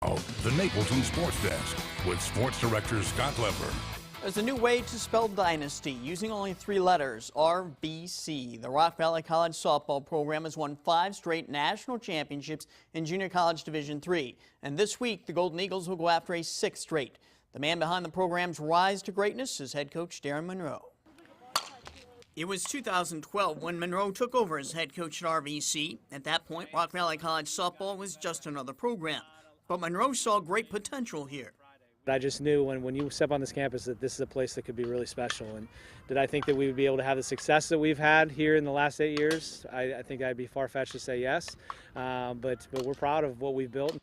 Now, the Napleton Sports Desk with Sports Director Scott Lever. There's a new way to spell dynasty using only 3 letters, RVC. The Rock Valley College softball program has won 5 straight national championships in Junior College Division III. And this week, the Golden Eagles will go after a 6th straight. The man behind the program's rise to greatness is head coach Darren Monroe. It was 2012 when Monroe took over as head coach at RVC. At that point, Rock Valley College softball was just another program. But Monroe saw great potential here. I just knew when you step on this campus that this is a place that could be really special. And did I think that we would be able to have the success that we've had here in the last 8 years? I think I'd be far-fetched to say yes, but we're proud of what we've built.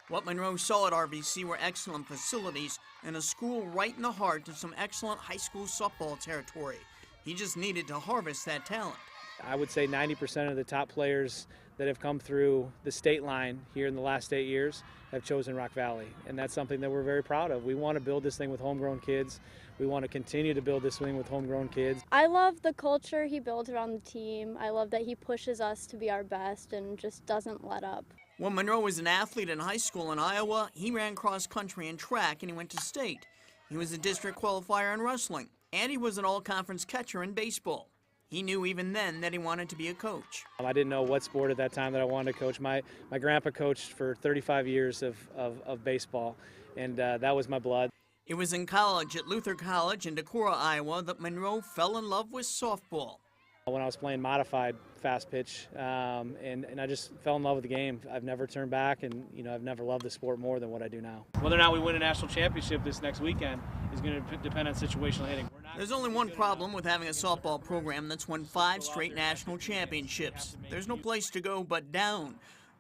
What Monroe saw at RVC were excellent facilities and a school right in the heart of some excellent high school softball territory. He just needed to harvest that talent. I would say 90% of the top players that have come through the state line here in the last 8 years have chosen Rock Valley, and that's something that we're very proud of. We want to build this thing with homegrown kids. We want to continue to build this thing with homegrown kids. I love the culture he builds around the team. I love that he pushes us to be our best and just doesn't let up. When Monroe was an athlete in high school in Iowa, he ran cross country and track, and he went to state. He was a district qualifier in wrestling, and he was an all-conference catcher in baseball. He knew even then that he wanted to be a coach. I didn't know what sport at that time that I wanted to coach. My grandpa coached for 35 years of baseball, and that was my blood. It was in college at Luther College in Decorah, Iowa, that Monroe fell in love with softball. When I was playing modified fast pitch, and I just fell in love with the game. I've never turned back, and I've never loved the sport more than what I do now. Whether or not we win a national championship this next weekend is going to depend on situational hitting. There's only one problem with having a softball program that's won 5 straight national championships. There's no place to go but down.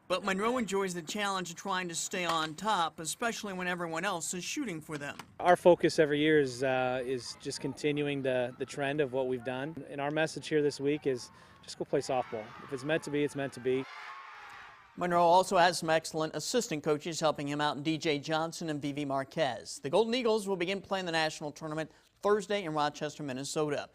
But Monroe enjoys the challenge of trying to stay on top, especially when everyone else is shooting for them. Our focus every year is just continuing the trend of what we've done. And our message here this week is just go play softball. If it's meant to be, it's meant to be. Monroe also has some excellent assistant coaches helping him out in DJ Johnson and Vivi Marquez. The Golden Eagles will begin playing the national tournament Thursday in Rochester, Minnesota.